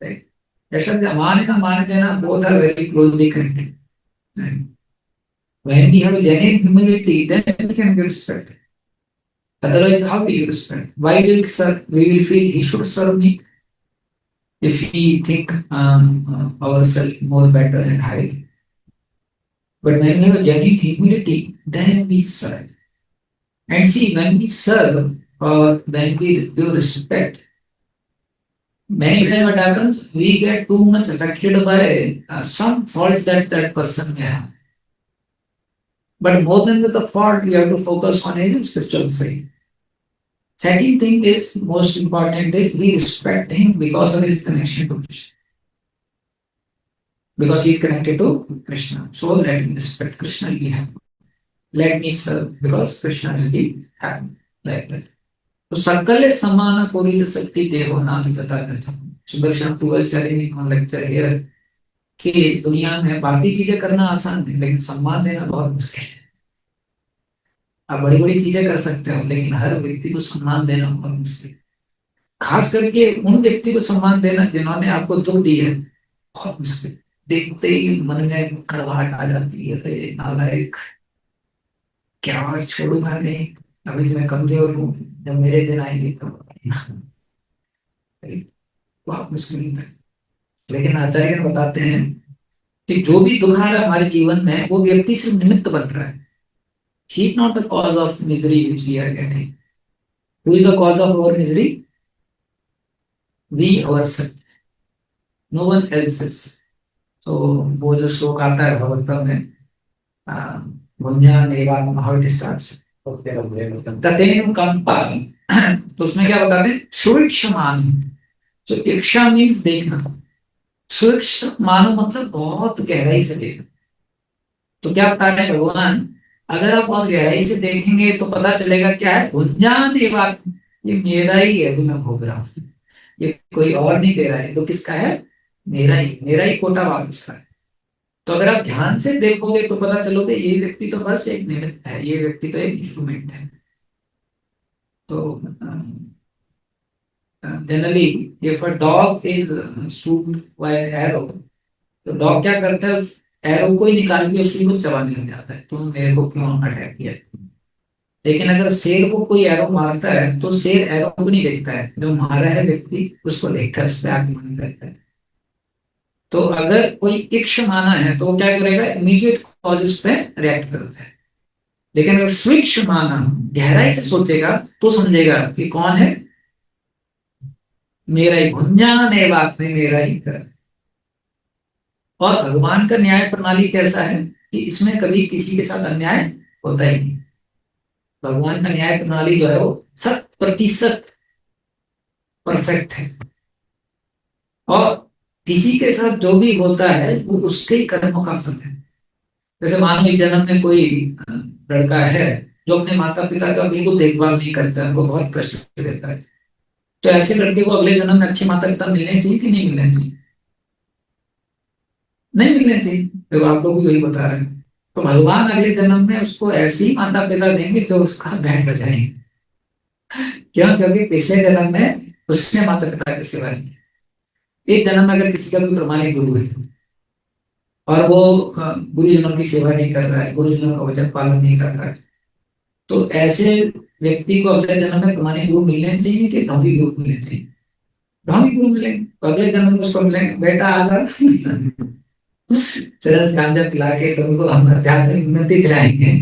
Right? That's why the Amanita and Manitana both are very closely connected. Right? When we have genuine humility, then we can give respect. Otherwise, how will you respect? Why will serve? We will feel he should serve me if we think ourselves more better and higher. But when we have genuine humility, then we serve. And see, when we serve or when we give respect, many times what happens, we get too much affected by some fault that that person may have. But more than the fault, we have to focus on his spiritual side. Second thing is, most important is we respect him because of his connection to Krishna. Because he is connected to Krishna. So let me respect Krishna, will be happy. Let me serve because Krishna will be happy. Like that. So Sakale Samana Korita Sakti Deho Nath Gata Gata. Sudarshan Prabhu was telling me on lecture here कि दुनिया में बाकी चीजें करना आसान है लेकिन सम्मान देना बहुत मुश्किल है. आप बड़ी बड़ी चीजें कर सकते हो लेकिन हर व्यक्ति को सम्मान देना बहुत मुश्किल है. खास करके उन व्यक्ति को सम्मान देना जिन्होंने आपको दुख दिया है बहुत मुश्किल. देखते ही मन में कड़वाहट आ जाती है. नालायक क्या छोड़ूंगा नहीं अभी मैं कमजोर हूँ जब मेरे दिन आएंगे तो बहुत मुश्किल है. लेकिन आचार्य बताते हैं कि जो भी दुख आ रहा है हमारे जीवन में वो व्यक्ति से निमित्त बन रहा है. He is not the cause of misery which we are getting. Who is the cause of our misery? We ourselves. No one else is. So वो जो श्लोक आता है भगवतम में भुंजान एवं how it starts. ततेन कंपा. तो उसमें क्या बताते हैं? सुविक्षमान. So इक्षा means देखना. सुविक्ष मानो मतलब बहुत गहराई से देखना. तो क्या बता रहे हैं भगवान? अगर आप बहुत गहराई से देखेंगे तो पता चलेगा क्या है भुंजान एवं ये मेरा ही है जो मैं भोग रहा हूँ. ये कोई और नहीं दे रहा है. तो किसका है? मेरा ही कोटा वापस का है. तो अगर आप ध्यान से देखोगे तो पता चलोगे ये व्यक्ति तो बस एक निमित्त है. ये व्यक्ति तो एक इंस्ट्रूमेंट है. तो generally if a dog is shoot by arrow तो डॉग क्या करता है? एरो को ही निकाल के उसी को चबाने लग जाता है. तुम मेरे को क्यों अटैक किया? लेकिन अगर शेर को कोई एरो मारता है तो शेर एरो को नहीं देखता है. जो मारा है व्यक्ति उसको देखता है. उस पर आक्रमण करता है. तो अगर कोई इक्ष माना है तो वो क्या करेगा? इमीडिएट कॉजेस पे रिएक्ट करता है. लेकिन अगर स्विक्ष माना गहराई से सोचेगा तो समझेगा कि कौन है? मेरा ही भुंजान है बात में मेरा ही कर. और भगवान का न्याय प्रणाली कैसा है कि इसमें कभी किसी के साथ अन्याय होता ही नहीं। भगवान का न्याय प्रणाली जो है वो 100% परफेक्ट है। और किसी के साथ जो भी होता है वो उसके कर्मों का फल है। जैसे मान लो एक जन्म में कोई लड़का है जो अपने माता पिता का बिल्कुल देखभाल नहीं करता है, उनको बहुत कष्ट देता है, तो ऐसे लड़के को अगले जन्म में अच्छे माता पिता मिलने चाहिए कि नहीं मिलने चाहिए? नहीं मिलने चाहिए। तो आप लोग भी वही बता रहे हैं। तो भगवान अगले जन्म में उसको ऐसी माता पिता देंगे जो उसका बैंड बजाएंगे। क्यों? क्योंकि पिछले जन्म में उसने माता पिता की सेवा की। एक जन्म में अगर किसी का भी प्रमाणिक गुरु है और वो गुरुजनों की सेवा नहीं कर रहा है, गुरुजनों का वचन पालन नहीं कर रहा है, तो ऐसे व्यक्ति को अगले जन्म में प्रमाणिक गुरु मिलने चाहिए कि ढोंगी गुरु मिलने चाहिए? ढोंगी गुरु मिलेंगे। तो अगले जन्म में उसको मिलेंगे, बेटा आ जा चरस गांजा पिला के तुमको हम आध्यात्मिक उन्नति दिलाएंगे।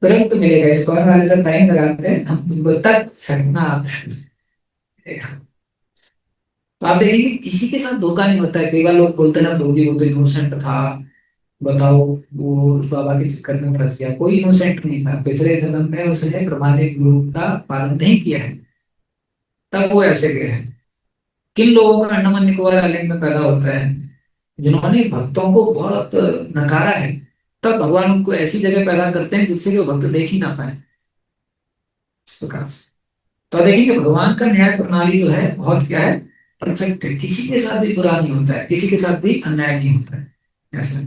तुरंत मिलेगा। इसको वाले जब टाइम लगाते हैं हम तुमको तक सटना। तो आप देखेंगे किसी के साथ धोखा नहीं होता है। कई बार लोग बोलते हैं ना धोबी वो तो इनोसेंट था, बताओ वो उस बाबा के चक्कर में फंस गया। कोई इनोसेंट नहीं था, पिछले जन्म में उसने प्रमाणिक गुरु का पालन नहीं किया है, तब वो ऐसे गए हैं। किन लोगों का अंडमान निकोबार आइलैंड में पैदा होता है? जिन्होंने भक्तों को बहुत नकारा है, तब भगवान उनको ऐसी जगह पैदा करते हैं जिससे कि वो भक्त देख ही ना पाए। इस प्रकार से तो देखेंगे भगवान का न्याय प्रणाली जो है बहुत क्या है, परफेक्ट है। किसी के साथ भी बुरा नहीं होता है, किसी के साथ भी अन्याय नहीं होता है ऐसा।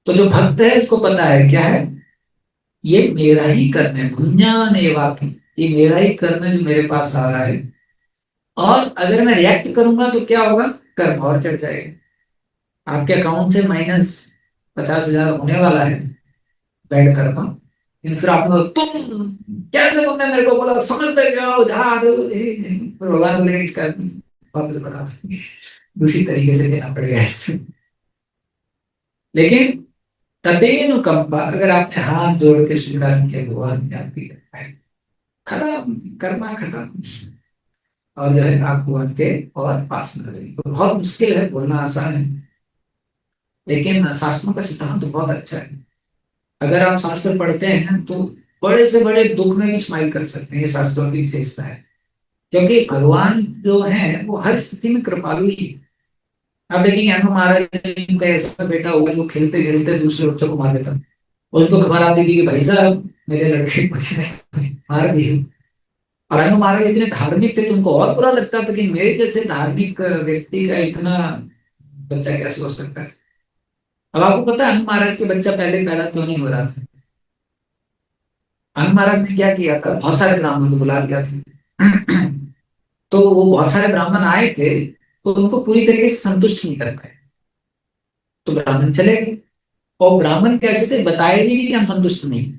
तो जो भक्त है उसको पता है क्या है, ये मेरा ही कर्म है, भुंजान एवापि, ये मेरा ही कर्म है जो मेरे पास आ रहा है। और अगर मैं रिएक्ट करूंगा तो क्या होगा, कर्म और चढ़ जाएगा। आपके अकाउंट से -50,000 होने वाला है बैड कर्म। फिर आपने तुम कैसे, तुमने मेरे को बोला समझते जाओ जहां फिर भगवान बोले इसका वापस बता, दूसरी तरीके से देना पड़ेगा इसको। लेकिन तदेनु कंपा, अगर आपने हाथ जोड़ के स्वीकार किया भगवान ने आपकी खत्म, कर्मा खत्म, और जो है आप भगवान के और पास में रहेंगे। तो बहुत मुश्किल है, बोलना आसान है, लेकिन शास्त्रों का सिद्धांत तो बहुत अच्छा है। अगर आप शास्त्र पढ़ते हैं तो बड़े से बड़े दुख में भी स्माइल कर सकते हैं, ये शास्त्रों की विशेषता है। क्योंकि भगवान जो है वो हर स्थिति में कृपालु ही है। आप देखेंगे हनुमान महाराज का ऐसा बेटा हुआ जो खेलते खेलते दूसरे बच्चों को मार देता, और उनको खबर आती थी कि भाई साहब मेरे लड़के को मार दिए। और हनुमान महाराज इतने धार्मिक थे तो उनको और बुरा लगता था कि मेरे जैसे धार्मिक व्यक्ति का इतना बच्चा कैसे हो सकता है। अब आपको पता है हनुमान महाराज के बच्चा पहले पैदा क्यों नहीं हो रहा था? हनुमान महाराज ने क्या किया था, बहुत सारे ब्राह्मण को बुला लिया था। तो वो बहुत सारे ब्राह्मण आए थे, तो उनको पूरी तरीके से संतुष्ट नहीं कर पाए, तो ब्राह्मण चले गए। और ब्राह्मण कैसे थे, बताए भी नहीं कि हम संतुष्ट नहीं,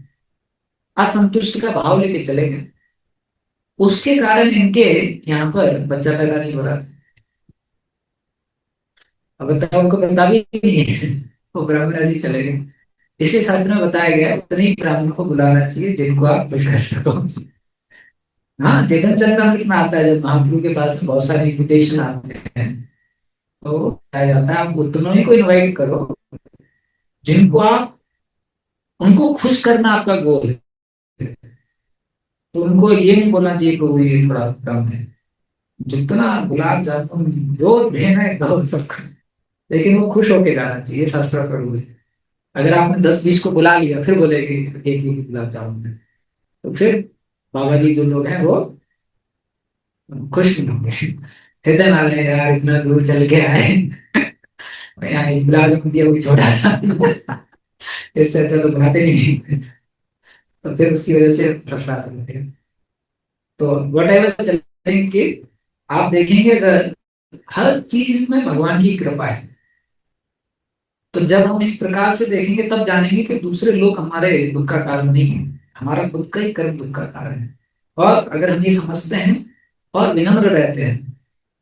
असंतुष्ट का भाव लेके चले गए। उसके कारण इनके यहाँ पर बच्चा पैदा नहीं हो रहा। अब बताओ, उनको पता भी नहीं है, वो ब्राह्मण ऐसे ही चले गए। इसलिए शास्त्र में बताया गया उतने ही ब्राह्मण को बुलाना चाहिए जिनको आप खुश कर सको। हाँ, चेतन चरितमृत में आता है, जब महाप्रभु के पास बहुत सारे इन्विटेशन आते हैं तो बताया जाता है आप उतनों ही को इनवाइट करो जिनको आप, उनको खुश करना आपका गोल है। तो उनको ये नहीं बोलना चाहिए प्रभु ये थोड़ा कम है, जितना गुलाब जामुन जो देना है दो सबको, लेकिन वो खुश होके जाना चाहिए, शास्त्र का रूल है। अगर आपने 10-20 को बुला लिया फिर बोलेगी एक ही गुलाब जामुन है, तो फिर बाबा जी जो लोग हैं वो खुश नहीं होंगे। कहते ना रहे यार इतना दूर चल के आए, यहाँ एक गुलाब जामुन दिया वो छोटा सा, इससे अच्छा तो बनाते ही नहीं। तो फिर उसकी वजह से फटलाते हैं। तो वट एवर चलेंगे, आप देखेंगे अगर हर चीज में भगवान की कृपा है। तो जब हम इस प्रकार से देखेंगे तब जानेंगे कि दूसरे लोग हमारे दुख का कारण नहीं है, हमारा खुद का ही कर्म दुख का कारण है। और अगर हम ये समझते हैं और विनम्र रहते हैं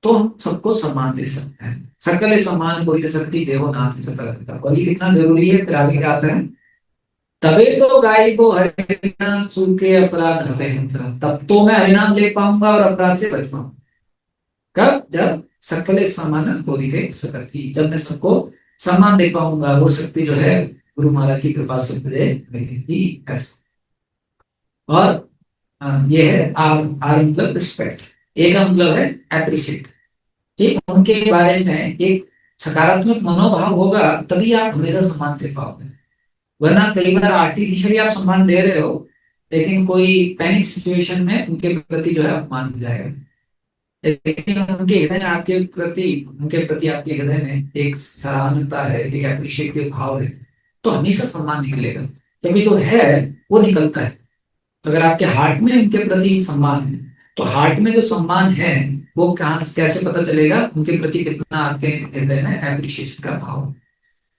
तो हम सबको सम्मान दे सकते हैं। सकल सम्मान कोई शक्ति देवो नाथ सकल, वही कितना जरूरी है। फिर आगे क्या आता है, तबे तो गायबो हरिनाम सूखे अपराध हते हैं, तब तो मैं हरिनाम ले पाऊंगा और अपराध से बच पाऊंगा। कब? जब सकले समान पूरी सकती, जब मैं सबको सम्मान दे पाऊंगा, वो शक्ति जो है गुरु महाराज की कृपा से मुझे मिलेगी। ऐसा। और ये है आर मतलब रिस्पेक्ट, ए का मतलब है एप्रिशिएट। ठीक, उनके बारे में एक सकारात्मक मनोभाव होगा तभी आप हमेशा सम्मान दे पाओगे। वरना कई बार आर्टिफिशियली आप सम्मान दे रहे हो, लेकिन कोई पैनिक सिचुएशन में उनके प्रति जो है अपमान हो जाएगा। लेकिन उनके हृदय में आपके प्रति, उनके प्रति आपके हृदय में एक सराहनीयता है, एक अप्रिशिएटिव भाव है, तो हमेशा सम्मान निकलेगा। क्योंकि जो है वो निकलता है। तो अगर आपके हार्ट में उनके प्रति सम्मान है, तो हार्ट में जो सम्मान है वो कहाँ कैसे पता चलेगा? उनके प्रति कितना आपके हृदय में एप्रिशिएशन का भाव है।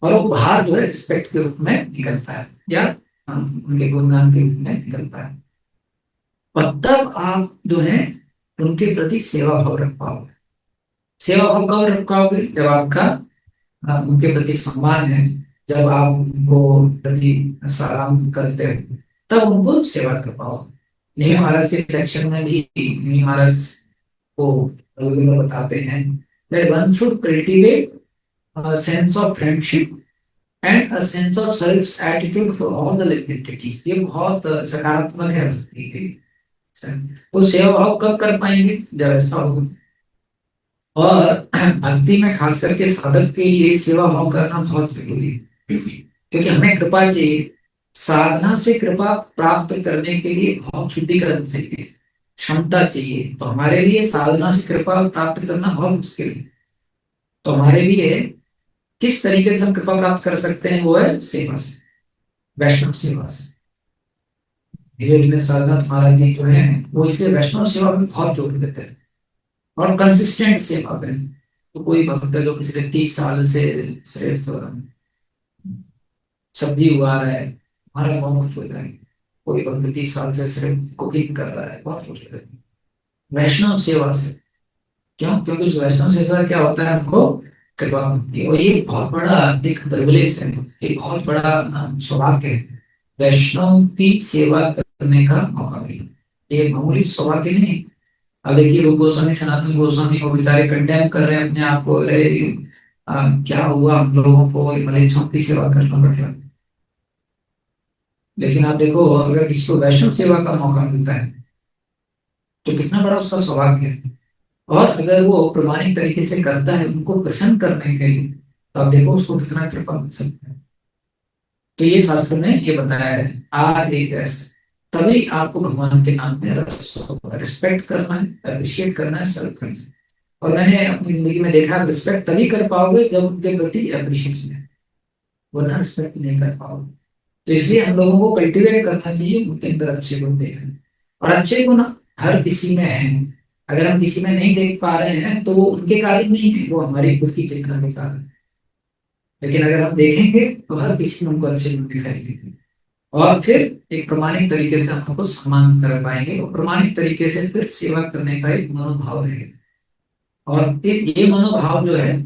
और वो बाहर जो है रिस्पेक्ट के रूप में निकलता है, या उनके गुणगान के रूप में निकलता है। और तब आप जो है उनके प्रति सेवा भाव रख पाओगे। सेवा भाव कब रख पाओगे? जब आपका उनके प्रति सम्मान है, जब आप उनको प्रति सलाम करते हो, तब उनको सेवा कर पाओ। नेमी महाराज के सेक्शन में भी नेमी महाराज को रविंद्र बताते हैं that one should cultivate a sense of friendship and a sense of service attitude for all the living entities। ये बहुत सकारात्मक है भक्ति के लिए। वो सेवा भाव कब कर पाएंगे? जब ऐसा हो। और भक्ति में खास करके साधक के लिए सेवा भाव करना बहुत जरूरी है, क्योंकि हमें कृपा चाहिए। साधना से कृपा प्राप्त करने के लिए बहुत शुद्धिकरण चाहिए, क्षमता चाहिए। तो हमारे लिए साधना से कृपा प्राप्त करना बहुत मुश्किल है। तो हमारे लिए किस तरीके से हम कृपा प्राप्त कर सकते हैं? वो है सेवा से, वैष्णव सेवा से। धीरे धीरे साधना महाराज जी जो है वो इसलिए वैष्णव सेवा में बहुत जोर देते हैं, और कंसिस्टेंट सेवा करें। तो कोई भक्त जो पिछले 30 साल से सिर्फ सब्जी उगा रहा है, हमारा बहुत कुछ हो जाएगा। कोई भक्त 30 साल से सिर्फ कुकिंग कर रहा है, बहुत कुछ हो जाएगा वैष्णव सेवा से। क्यों? क्योंकि उस वैष्णव सेवा क्या होता है, हमको कृपा मिलती है। और ये बहुत बड़ा एक प्रिविलेज है, एक बहुत बड़ा सौभाग्य है वैष्णव की सेवा करने का मौका मिला। ये मामूली सौभाग्य नहीं। अब देखिए रूप गोस्वामी, सनातन गोस्वामी को बेचारे कंडेम कर रहे हैं अपने आप को, अरे क्या हुआ हम लोगों को मलेच्छों की सेवा करना पड़ रहा है। लेकिन आप देखो, अगर किसी को वैष्णव सेवा का मौका मिलता है तो कितना बड़ा उसका सौभाग्य है। और अगर वो प्रमाणिक तरीके से करता है उनको प्रसन्न करने के लिए, तो आप देखो उसको कितना कृपा मिल सकता है। तो ये शास्त्र में ये बताया है R.A.S। तभी आपको भगवान के नाम में रस होगा। रिस्पेक्ट करना है, अप्रिशिएट करना है, सर्व करना है। और मैंने अपनी जिंदगी में देखा, रिस्पेक्ट तभी कर पाओगे जब उनके प्रति अप्रिशिएशन है, वरना रिस्पेक्ट नहीं कर पाओगे। तो इसलिए हम लोगों को कल्टिवेट करना चाहिए उनके अंदर अच्छे गुण देखना। और अच्छे गुण हर किसी में है। अगर हम किसी में नहीं देख पा रहे हैं तो वो उनके कारण नहीं है, वो हमारी खुद की चेतना के कारण। लेकिन अगर हम देखेंगे तो हर किसी में उनको अच्छे गुण दिखाई देंगे। और फिर एक प्रमाणिक तरीके से हम उनको सम्मान कर पाएंगे, और प्रमाणिक तरीके से फिर सेवा करने का एक मनोभाव रहेगा। और ये मनोभाव जो है,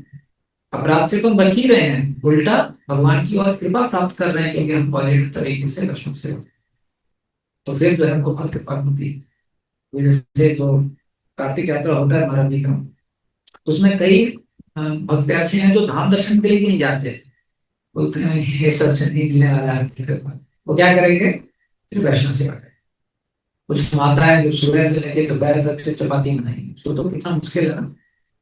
अपराध से तो हम बच ही रहे हैं, उल्टा भगवान की और कृपा प्राप्त कर रहे हैं, क्योंकि हम पॉजिटिव तरीके से वैष्णव से। तो फिर जो है हमको बहुत कृपा मिलती है। तो जैसे जो कार्तिक यात्रा होता है महाराज जी का, उसमें कई भक्त ऐसे हैं जो धाम दर्शन के लिए भी नहीं जाते। बोलते हैं ये सब से नहीं मिलने वाला है। वो क्या करेंगे? सिर्फ वैष्णव सेवा करेंगे। कुछ माताएं जो सुबह से लेके दोपहर तक से चपाती बनाएंगी, उसको तो कितना मुश्किल है ना।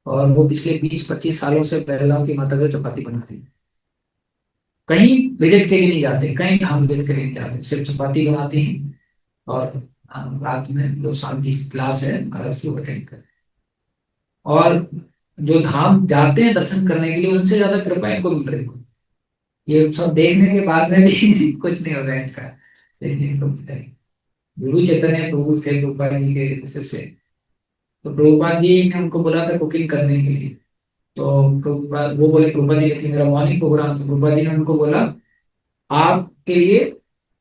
और वो पिछले 20-25 सालों से पहला की माता जो चपाती बनाती है, कहीं विजिट के लिए नहीं जाते, कहीं धाम विजिट के लिए नहीं जाते, सिर्फ चपाती बनाती हैं। और रात में जो शाम की क्लास है महाराज की, वो अटेंड कर। और जो धाम जाते हैं दर्शन करने के लिए, उनसे ज्यादा कृपा इनको मिल रही है। ये सब देखने के बाद में भी कुछ नहीं होगा इनका, लेकिन इनको मिलता है। गुरु चैतन्य प्रभु थे प्रभुपाद जी के शिष्य। तो प्रभुपाद जी ने उनको बोला था कुकिंग करने के लिए। तो प्रभुपाद वो बोले, प्रभुपाद जी लेकिन मेरा मॉर्निंग प्रोग्राम। तो प्रभुपाद जी ने उनको बोला, आपके लिए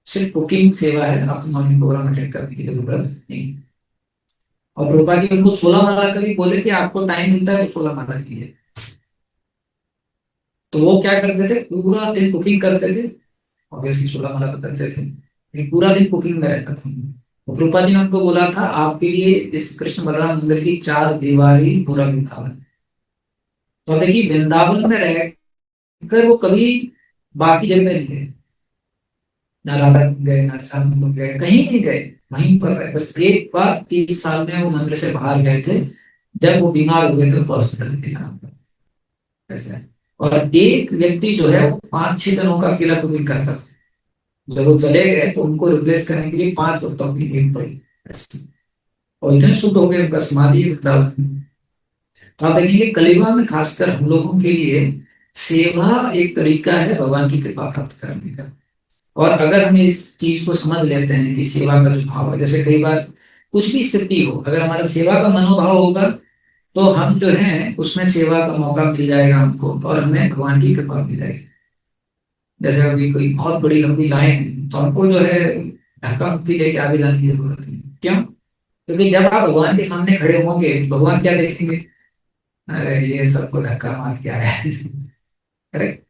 सिर्फ कुकिंग सेवा है, आपको मॉर्निंग प्रोग्राम अटेंड करने की जरूरत नहीं। और प्रभुपाद जी उनको 16 माला कभी बोले कि आपको टाइम मिलता है तो 16 माला कीजिए। तो वो क्या करते थे, पूरा दिन कुकिंग करते थे। ऑब्वियसली 16 माला तो करते थे, लेकिन पूरा दिन कुकिंग में रहता था। रूपा जी ने उनको बोला था आपके लिए इस कृष्ण बलराम मंदिर की चार दीवारी पूरा वृंदावन। तो देखिए वृंदावन में रहकर वो कभी बाकी जगह नहीं गए, ना राधा गए ना श्याम गए, कहीं नहीं गए, वहीं पर रहे। बस एक बार 30 साल में वो मंदिर से बाहर गए थे, जब वो बीमार हुए थे हॉस्पिटल के नाम पर ऐसा। और एक व्यक्ति जो है वो 5-6 दिनों का अकेला कुकिंग करता था। जब वो चले गए तो उनको रिप्लेस करने के लिए 5 वक्तों की नीड पड़ी ऐसे। और इतने शुद्ध हो गए उनका समाधि वृंदावन में। तो आप देखेंगे कलियुग में खासकर हम लोगों के लिए सेवा एक तरीका है भगवान की कृपा प्राप्त करने का। और अगर हम इस चीज को समझ लेते हैं कि सेवा का जो भाव है, जैसे कई बार कुछ भी स्थिति हो, अगर हमारा सेवा का मनोभाव होगा तो हम जो है उसमें सेवा का मौका मिल जाएगा हमको, और हमें भगवान की कृपा मिल जाएगी। जैसे अभी कोई बहुत बड़ी लंबी लाइन है तो हमको जो है धक्का मुक्की लेके आगे जाने की जरूरत नहीं। क्यों? क्योंकि जब आप भगवान के सामने खड़े होंगे भगवान क्या देखेंगे? अरे ये सबको धक्का मार के आया है। करेक्ट।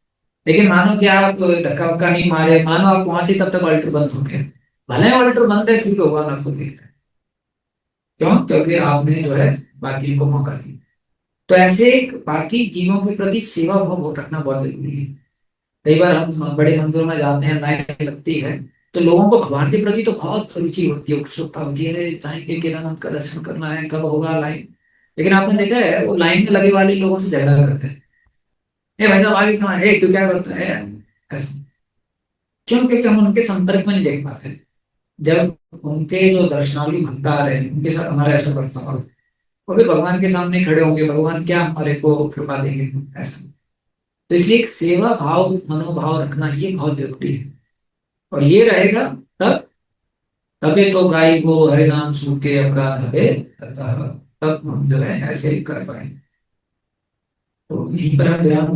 लेकिन मानो कि आप धक्का वक्का नहीं मारे, मानो आप पहुंचे तब तक अल्टर बंद हो गया, भले अल्टर बंद है फिर भी भगवान आपको देख रहे हैं। क्यों? क्योंकि आपने जो है बाकी को मौका दिया। तो ऐसे बाकी जीवों के प्रति सेवा भाव रखना बहुत जरूरी है। कई बार हम बड़े मंदिरों में जाते हैं, लाइन लगती है, तो लोगों को भगवान के प्रति तो बहुत रुचि होती है, उत्सुकता होती है, अरे जाएंगे केदारनाथ का दर्शन करना है, कब होगा लाइन। लेकिन आपने देखा है वो लाइन में लगे वाले लोगों से झगड़ा करते हैं, ए भाई साहब आगे कहाँ है, तू क्या करता है ऐसे। क्यों? क्योंकि हम उनके संपर्क में नहीं देख पाते। जब उनके जो दर्शनालु भक्त आ रहे हैं उनके साथ हमारा ऐसा बर्ताव, वो भी भगवान के सामने खड़े होंगे, भगवान क्या हमारे को कृपा देंगे ऐसा। तो इसलिए एक सेवा भाव मनोभाव रखना ये बहुत जरूरी है। और ये रहेगा तब, तबे तो गाय को हरे नाम सूखे अपराध हवे तब हम जो है ऐसे ही कर पाएंगे। तो यहीं पर हम ध्यान